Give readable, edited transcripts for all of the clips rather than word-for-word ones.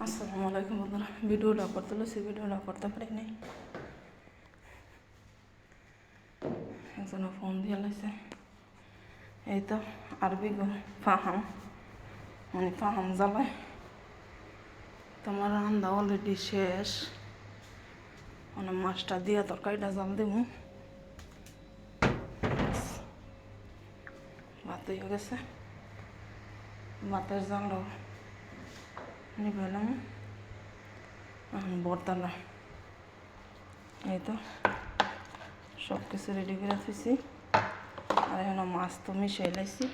আসসালামু আলাইকুম বন্ধুরা, ভিডিওটা করতে লছি, ভিডিওটা করতে পারি নাই। একজনে ফোন দিয়ে লাইছে, এই তো আরবি গো ফাহাম, মানে ফাহাম জ্বালায়। তোমার রান্না অলরেডি শেষ, মানে মাছটা দিয়া তরকারিটা জাল দেবো। ভাত হয়ে গেছে, ভাতের জালও নিবেলাম। এখন বর্তালা, এই তো সব কিছু রেডি করে থুইছি। আর এখন মাছ তো মিশাই লাইছি।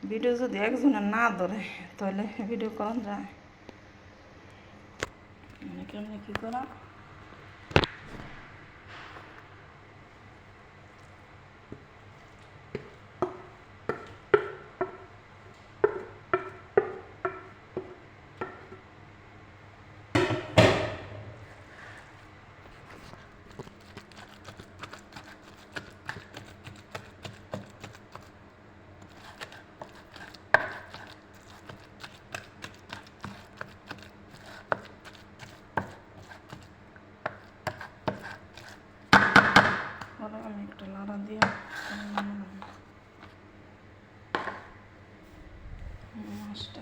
ভিডিও যদি একজনে না ধরে তাহলে ভিডিও করা যায়, মানে কেমনি কী করা। আমি একটা লাড়া দিয়ে মাছটা